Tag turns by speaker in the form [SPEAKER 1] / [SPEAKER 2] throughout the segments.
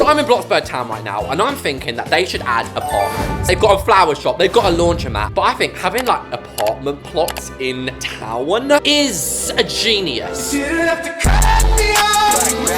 [SPEAKER 1] So I'm in Bloxburg town right now, and I'm thinking that they should add apartments. They've got a flower shop, they've got a laundromat, but I think having like apartment plots in town is a genius.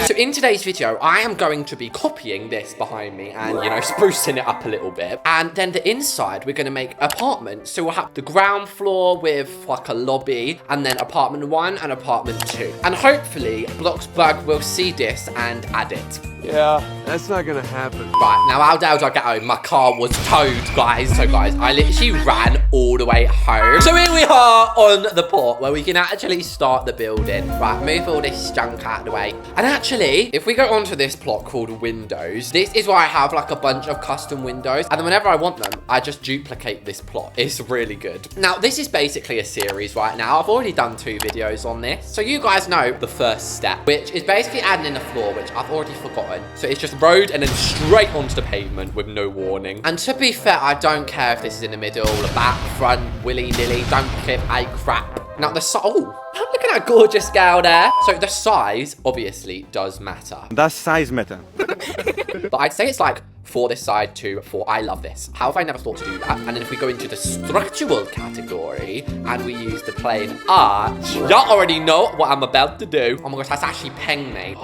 [SPEAKER 1] So in today's video, I am going to be copying this behind me and, you know, sprucing it up a little bit. And then the inside, we're going to make apartments. So we'll have the ground floor with like a lobby, and then apartment 1 and apartment 2. And hopefully Bloxburg will see this and add it.
[SPEAKER 2] Yeah, that's not gonna happen.
[SPEAKER 1] Right, now how did I get home? My car was towed, guys. So guys, I literally ran all the way home. So here we are on the port where we can actually start the building. Right, move all this junk out of the way. And actually, if we go onto this plot called windows, this is where I have like a bunch of custom windows. And then whenever I want them, I just duplicate this plot. It's really good. Now, this is basically a series right now. I've already done 2 videos on this. So you guys know the first step, which is basically adding in a floor, which I've already forgotten. So it's just road and then straight onto the pavement with no warning. And to be fair, I don't care if this is in the middle, the back, front, willy-nilly, don't clip a crap. Now the look at that gorgeous gal there. So the size obviously does matter.
[SPEAKER 2] Does size matter?
[SPEAKER 1] But I'd say it's like 4 this side, 2, 4. I love this. How have I never thought to do that? And then if we go into the structural category and we use the plain arch, y'all already know what I'm about to do. Oh my gosh, that's actually peng me.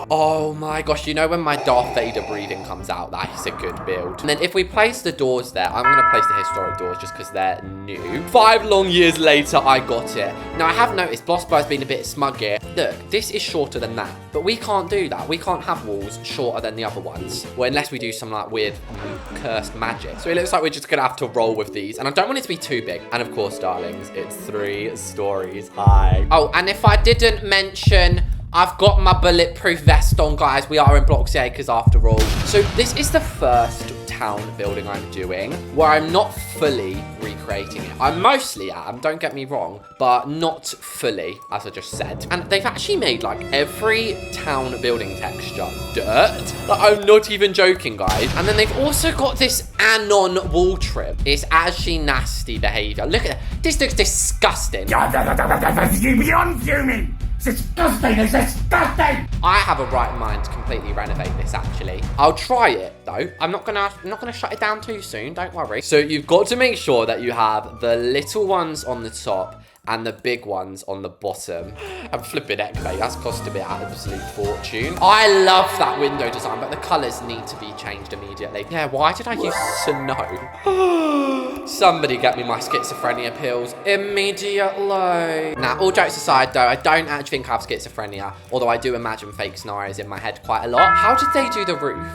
[SPEAKER 1] Oh my gosh, you know when my Darth Vader breathing comes out, that is a good build. And then if we place the doors there, I'm going to place the historic doors just because they're new. 5 long years later, I got it. Now, I have noticed Bloxburg's been a bit smug here. Look, this is shorter than that, but we can't do that. We can't have walls shorter than the other ones. Well, unless we do some like weird cursed magic. So it looks like we're just going to have to roll with these. And I don't want it to be too big. And of course, darlings, it's 3 stories high. Oh, and if I didn't mention, I've got my bulletproof vest on, guys. We are in Blox Acres after all. So this is the first town building I'm doing where I'm not fully recreating it. I mostly am, don't get me wrong, but not fully, as I just said. And they've actually made like every town building texture dirt. Like, I'm not even joking, guys. And then they've also got this anon wall trim. It's actually nasty behavior. Look at it. This looks disgusting.
[SPEAKER 3] Beyond fuming. It's disgusting, it's disgusting!
[SPEAKER 1] I have a right mind to completely renovate this, actually. I'll try it, though. I'm not gonna shut it down too soon, don't worry. So you've got to make sure that you have the little ones on the top and the big ones on the bottom. I'm flipping heck, mate. That's costing me an absolute fortune. I love that window design, but the colours need to be changed immediately. Yeah, why did I use snow? Somebody get me my schizophrenia pills immediately. Now, all jokes aside, though, I don't actually think I have schizophrenia, although I do imagine fake scenarios in my head quite a lot. How did they do the roof?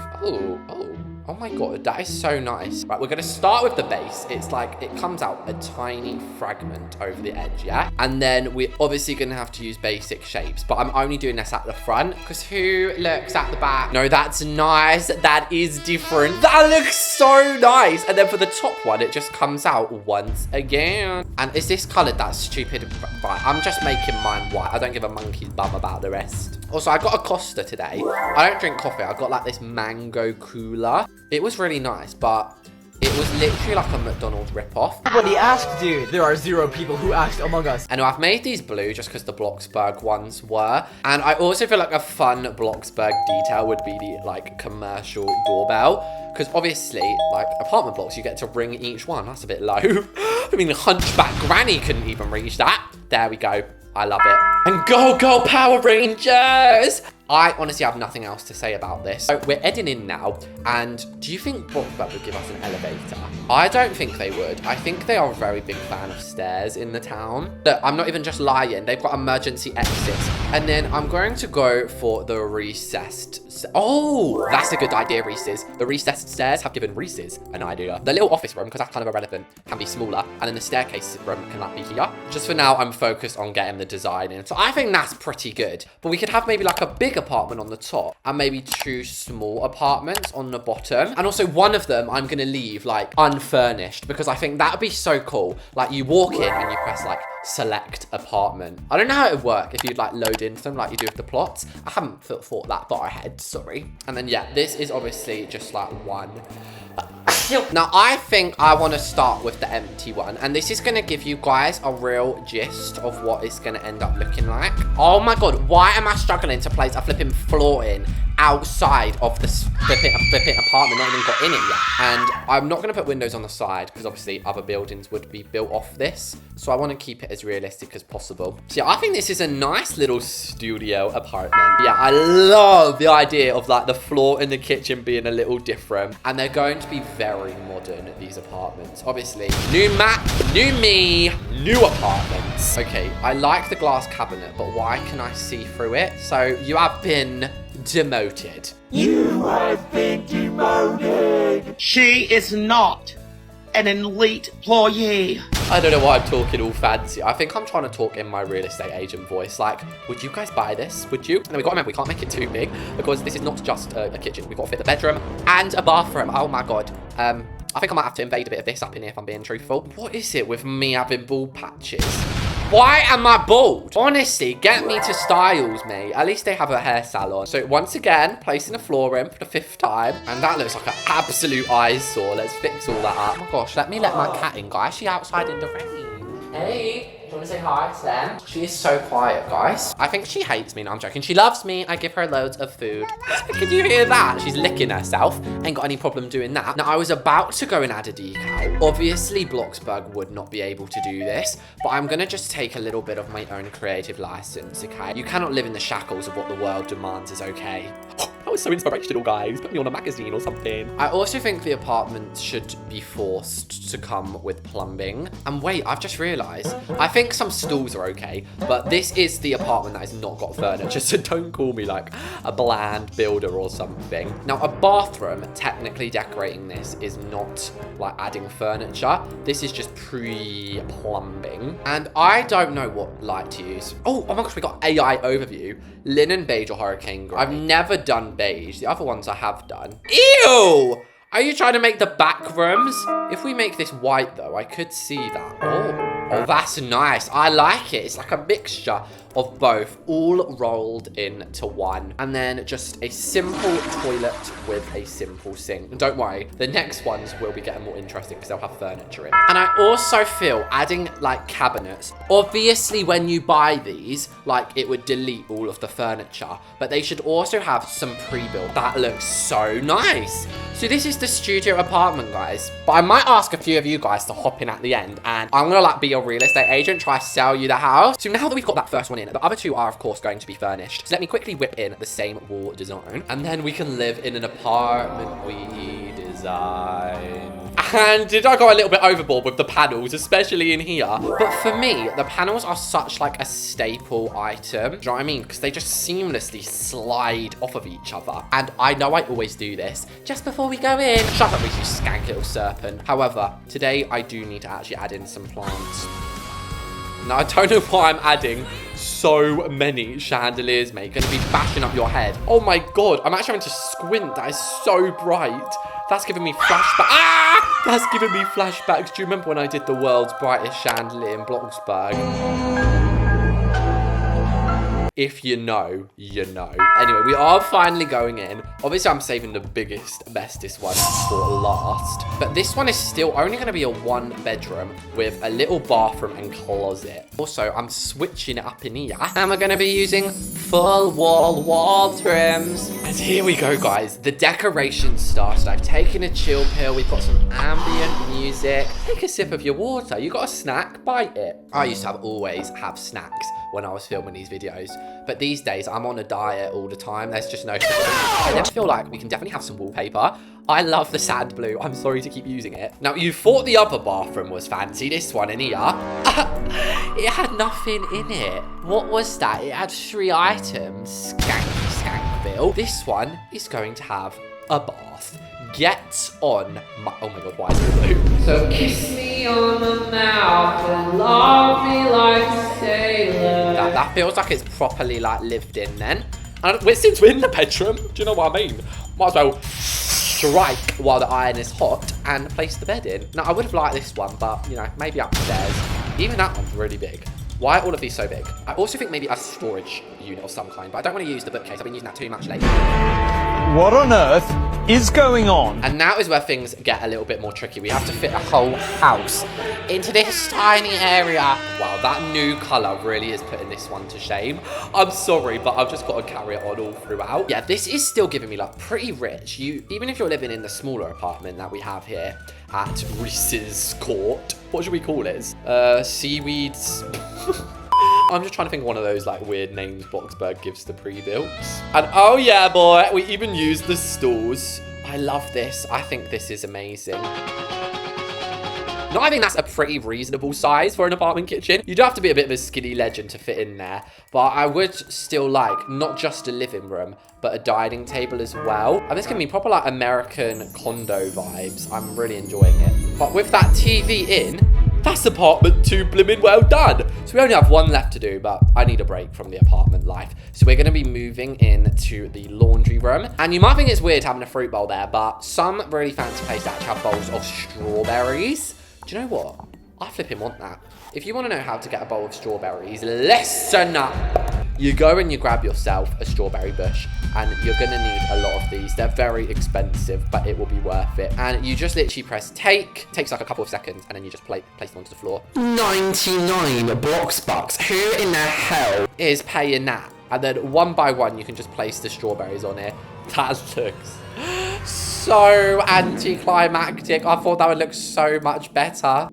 [SPEAKER 1] Oh my god, that is so nice. Right, we're gonna start with the base. It's like, it comes out a tiny fragment over the edge, yeah? And then we're obviously gonna have to use basic shapes, but I'm only doing this at the front, because who looks at the back? No, that's nice. That is different. That looks so nice. And then for the top one, it just comes out once again. And is this colored? That's stupid. Right, I'm just making mine white. I don't give a monkey's bum about the rest. Also, I got a Costa today. I don't drink coffee. I got like this mango cooler. It was really nice, but it was literally like a McDonald's ripoff.
[SPEAKER 4] Nobody asked, dude. There are 0 people who asked Among Us.
[SPEAKER 1] And I've made these blue just because the Bloxburg ones were. And I also feel like a fun Bloxburg detail would be the like commercial doorbell. Because obviously, like apartment blocks, you get to ring each one. That's a bit low. I mean, Hunchback Granny couldn't even reach that. There we go. I love it. And go Power Rangers! I honestly have nothing else to say about this. So we're heading in now, and do you think Bloxburg would give us an elevator? I don't think they would. I think they are a very big fan of stairs in the town. Look, I'm not even just lying. They've got emergency exits. And then I'm going to go for the recessed. Oh, that's a good idea, Reese's. The recessed stairs have given Reese's an idea. The little office room, because that's kind of irrelevant, can be smaller. And then the staircase room can like be here. Just for now, I'm focused on getting the design in. So I think that's pretty good. But we could have maybe like a big apartment on the top and maybe 2 small apartments on the bottom. And also one of them I'm going to leave like unfurnished because I think that would be so cool. Like you walk in and you press like select apartment. I don't know how it would work if you'd like load into them like you do with the plots. I haven't thought that far ahead, sorry. And then yeah, this is obviously just like one. Now, I think I want to start with the empty one. And this is going to give you guys a real gist of what it's going to end up looking like. Oh my god, why am I struggling to place a flipping floor in outside of the flipping apartment, not even got in it yet. And I'm not going to put windows on the side because obviously other buildings would be built off this. So I want to keep it as realistic as possible. So yeah, I think this is a nice little studio apartment. Yeah, I love the idea of like the floor in the kitchen being a little different. And they're going to be very modern, these apartments. Obviously, new map, new me, new apartments. Okay, I like the glass cabinet, but why can I see through it? So you have been demoted.
[SPEAKER 3] You have been demoted. She is not an elite employee.
[SPEAKER 1] I don't know why I'm talking all fancy. I think I'm trying to talk in my real estate agent voice. Like, would you guys buy this? Would you? And we got to remember, we can't make it too big because this is not just a kitchen. We've got to fit the bedroom and a bathroom. Oh my God. I think I might have to invade a bit of this up in here if I'm being truthful. What is it with me having bald patches? Why am I bald? Honestly, get me to Styles, mate. At least they have a hair salon. So once again, placing a floor in for the 5th time. And that looks like an absolute eyesore. Let's fix all that up. Oh my gosh, let me let my cat in, guys. She outside in the rain. Hey. Do you want to say hi to them? She is so quiet, guys. I think she hates me. No, I'm joking. She loves me. I give her loads of food. Can you hear that? She's licking herself. Ain't got any problem doing that. Now, I was about to go and add a decal. Obviously, Bloxburg would not be able to do this, but I'm going to just take a little bit of my own creative license, okay? You cannot live in the shackles of what the world demands is okay. That was so inspirational, guys. Put me on a magazine or something. I also think the apartment should be forced to come with plumbing. And wait, I've just realised. I think some stools are okay, but this is the apartment that has not got furniture, so don't call me like a bland builder or something. Now, a bathroom, technically decorating this is not like adding furniture. This is just pre-plumbing. And I don't know what light to use. Oh my gosh, we got AI overview. Linen, beige, or hurricane grey. I've never done beige. The other ones I have done. Ew! Are you trying to make the back rooms? If we make this white though, I could see that. Oh, that's nice. I like it. It's like a mixture of both all rolled into one. And then just a simple toilet with a simple sink. And don't worry, the next ones will be getting more interesting because they'll have furniture in. And I also feel adding like cabinets, obviously when you buy these, like it would delete all of the furniture, but they should also have some pre-built. That looks so nice. So this is the studio apartment, guys. But I might ask a few of you guys to hop in at the end and I'm gonna like be your real estate agent, try to sell you the house. So now that we've got that first one in, the other two are of course going to be furnished. So let me quickly whip in the same wall design and then we can live in an apartment we design. And did I go a little bit overboard with the panels, especially in here? But for me, the panels are such like a staple item. Do you know what I mean? Because they just seamlessly slide off of each other. And I know I always do this just before we go in. Shut up, you skank little serpent. However, today I do need to actually add in some plants. Now, I don't know why I'm adding so many chandeliers, mate. Gonna be bashing up your head. Oh my God, I'm actually having to squint. That is so bright. That's giving me flashbacks. Ah! That's giving me flashbacks. Do you remember when I did the world's brightest chandelier in Bloxburg? If you know, you know. Anyway, we are finally going in. Obviously, I'm saving the biggest, bestest one for last. But this one is still only going to be a 1-bedroom with a little bathroom and closet. Also, I'm switching it up in here. And we're going to be using full wall trims. And here we go, guys. The decoration started. I've taken a chill pill. We've got some ambient music. Take a sip of your water. You got a snack? Bite it. I used to always have snacks when I was filming these videos. But these days, I'm on a diet all the time. There's just no... I then feel like we can definitely have some wallpaper. I love the sand blue. I'm sorry to keep using it. Now, you thought the other bathroom was fancy. This one in here. It had nothing in it. What was that? It had 3 items. Skank bill. This one is going to have a bath. Get on my... Oh my God, why is it blue? So kiss me on the mouth and love me like a sailor. That feels like it's properly like lived in then. And since we're in the bedroom, do you know what I mean? Might as well strike while the iron is hot and place the bed in. Now, I would have liked this one, but you know, maybe upstairs. Even that one's really big. Why are all of these so big? I also think maybe a storage unit of some kind, but I don't want to use the bookcase. I've been using that too much lately.
[SPEAKER 2] What on earth
[SPEAKER 5] is going on?
[SPEAKER 1] And now is where things get a little bit more tricky. We have to fit a whole house into this tiny area. Wow, that new colour really is putting this one to shame. I'm sorry, but I've just got to carry it on all throughout. Yeah, this is still giving me like pretty rich. Even if you're living in the smaller apartment that we have here at Reese's Court, what should we call it? Seaweeds. I'm just trying to think of one of those like weird names Bloxburg gives to pre-builts. And oh yeah, boy, we even use the stools. I love this. I think this is amazing. No, I think that's a pretty reasonable size for an apartment kitchen. You do have to be a bit of a skinny legend to fit in there. But I would still like not just a living room, but a dining table as well. And this can be proper like American condo vibes. I'm really enjoying it. But with that TV in, that's apartment 2 blimmin' well done. So we only have one left to do, but I need a break from the apartment life. So we're going to be moving into the laundry room. And you might think it's weird having a fruit bowl there, but some really fancy places actually have bowls of strawberries. Do you know what? I flipping want that. If you want to know how to get a bowl of strawberries, listen up. You go and you grab yourself a strawberry bush, and you're going to need a lot of these. They're very expensive, but it will be worth it. And you just literally press take. Takes like a couple of seconds, and then you just place them onto the floor. 99 Bloxburgs. Who in the hell is paying that? And then one by one, you can just place the strawberries on here. That looks so anticlimactic. I thought that would look so much better.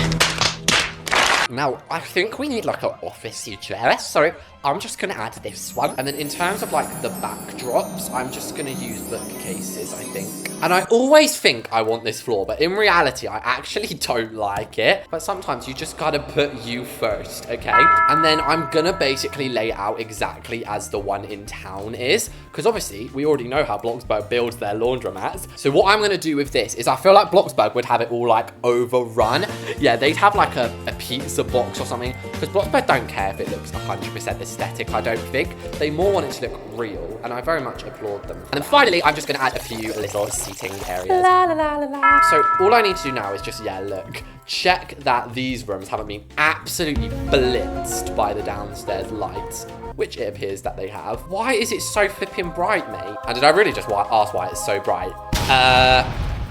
[SPEAKER 1] Now, I think we need like an officey chair. Sorry, I'm just going to add this one. And then in terms of like the backdrops, I'm just going to use bookcases, I think. And I always think I want this floor, but in reality, I actually don't like it. But sometimes you just got to put you first, okay? And then I'm going to basically lay it out exactly as the one in town is. Because obviously, we already know how Bloxburg builds their laundromats. So what I'm going to do with this is I feel like Bloxburg would have it all like overrun. Yeah, they'd have like a pizza box or something. Because Bloxburg don't care if it looks 100% aesthetic, I don't think. They more want it to look real. And I very much applaud them. And then finally, I'm just going to add a few little seating areas. La, la, la, la, la. So all I need to do now is just, yeah, look. Check that these rooms haven't been absolutely blitzed by the downstairs lights, which it appears that they have. Why is it so flipping bright, mate? And did I really just ask why it's so bright?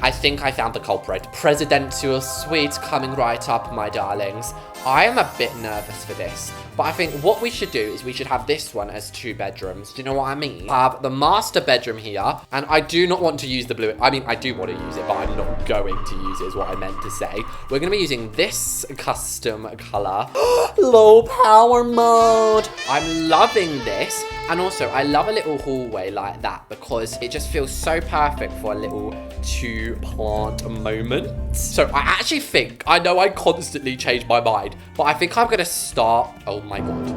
[SPEAKER 1] I think I found the culprit. Presidential suite coming right up, my darlings. I am a bit nervous for this, but I think what we should do is we should have this one as 2 bedrooms. Do you know what I mean? I have the master bedroom here, and I do not want to use the blue. I mean, I do want to use it, but I'm not going to use it is what I meant to say. We're going to be using this custom color. Low power mode. I'm loving this. And also, I love a little hallway like that because it just feels so perfect for a little 2-plant moment. So I actually think, I know I constantly change my mind, but I think I'm going to start. Oh my God.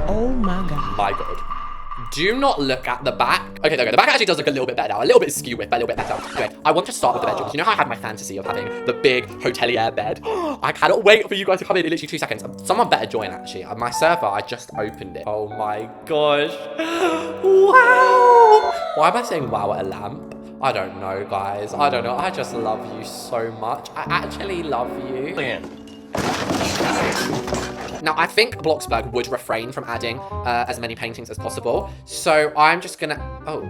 [SPEAKER 1] Oh my God. My God. Do not look at the back. Okay, the back actually does look a little bit better now. A little bit skew with, but a little bit better. Okay, I want to start with the bedrooms. You know how I had my fantasy of having the big hotelier bed? I cannot wait for you guys to come in literally 2 seconds. Someone better join, actually. My server, I just opened it. Oh my gosh. Wow. Why am I saying wow at a lamp? I don't know, guys. I don't know. I just love you so much. I actually love you. Now, I think Bloxburg would refrain from adding as many paintings as possible. So I'm just gonna... Oh.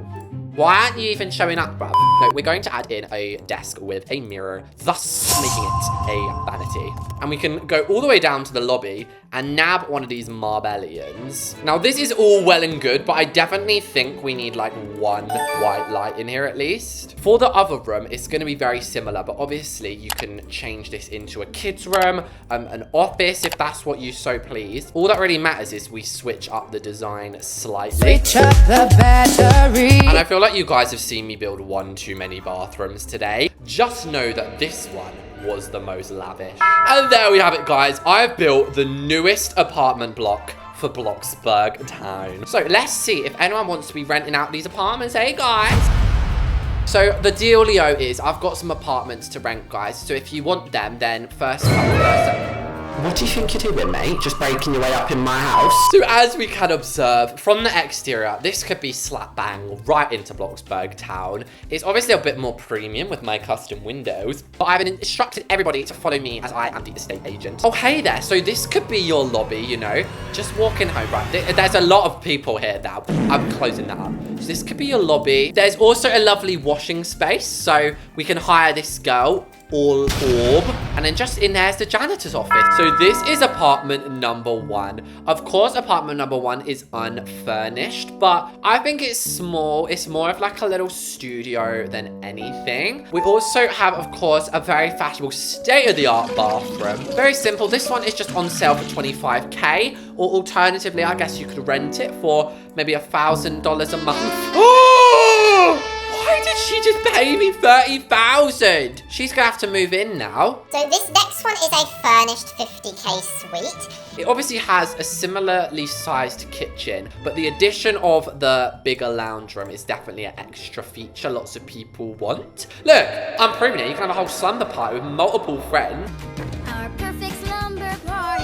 [SPEAKER 1] Why aren't you even showing up, bruv? No, we're going to add in a desk with a mirror, thus making it a vanity. And we can go all the way down to the lobby and nab one of these Marbellians. Now, this is all well and good, but I definitely think we need like one white light in here at least. For the other room, it's going to be very similar, but obviously you can change this into a kid's room, an office if that's what you so please. All that really matters is we switch up the design slightly.
[SPEAKER 6] Switch up the battery.
[SPEAKER 1] And I feel like you guys have seen me build one too many bathrooms today. Just know that this one was the most lavish. And there we have it, guys. I have built the newest apartment block for Bloxburg town. So let's see if anyone wants to be renting out these apartments. Hey, guys. So the dealio is I've got some apartments to rent, guys. So if you want them, then first come, first served.
[SPEAKER 5] What do you think you're doing, mate? Just breaking your way up in my house?
[SPEAKER 1] So as we can observe from the exterior, this could be slap bang right into Bloxburg town. It's obviously a bit more premium with my custom windows, but I've instructed everybody to follow me as I am the estate agent. Oh, hey there. So this could be your lobby, you know, just walking home, right? There's a lot of people here now. I'm closing that up. So this could be your lobby. There's also a lovely washing space, so we can hire this girl, all orb, and then just in there's the janitor's office. So this is apartment number 1. Of course, apartment number 1 is unfurnished, but I think it's small. It's more of like a little studio than anything. We also have, of course, a very fashionable state-of-the-art bathroom. Very simple. This one is just on sale for 25k, or alternatively, I guess you could rent it for maybe $1,000 a month. Oh! Why did she just pay me 30,000? She's gonna have to move in now.
[SPEAKER 7] So this next one is a furnished 50k suite.
[SPEAKER 1] It obviously has a similarly sized kitchen, but the addition of the bigger lounge room is definitely an extra feature lots of people want. Look, I'm proving it. You can have a whole slumber party with multiple friends.
[SPEAKER 7] Our perfect slumber party.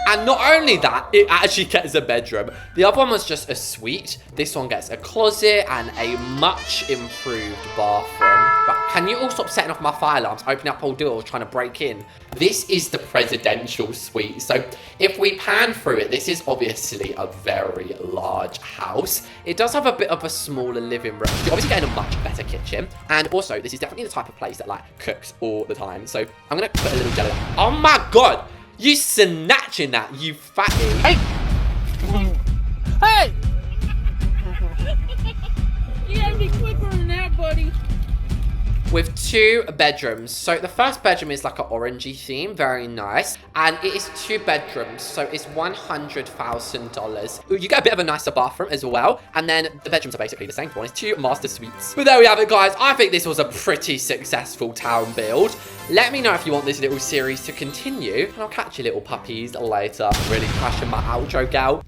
[SPEAKER 1] And not only that, it actually gets a bedroom. The other one was just a suite. This one gets a closet and a much improved bathroom. But can you all stop setting off my fire alarms, opening up all doors, trying to break in? This is the presidential suite. So if we pan through it, this is obviously a very large house. It does have a bit of a smaller living room. You're obviously getting a much better kitchen. And also, this is definitely the type of place that like cooks all the time. So I'm gonna put a little jelly. Oh my God! You snatching that, you fatty. Hey!
[SPEAKER 8] Hey! You gotta be quicker than that, buddy.
[SPEAKER 1] With 2 bedrooms. So the first bedroom is like an orangey theme, very nice. And it is 2 bedrooms, so it's $100,000. You get a bit of a nicer bathroom as well. And then the bedrooms are basically the same one. It's 2 master suites. But there we have it, guys. I think this was a pretty successful town build. Let me know if you want this little series to continue. And I'll catch you little puppies later. Really crashing my outro, gal.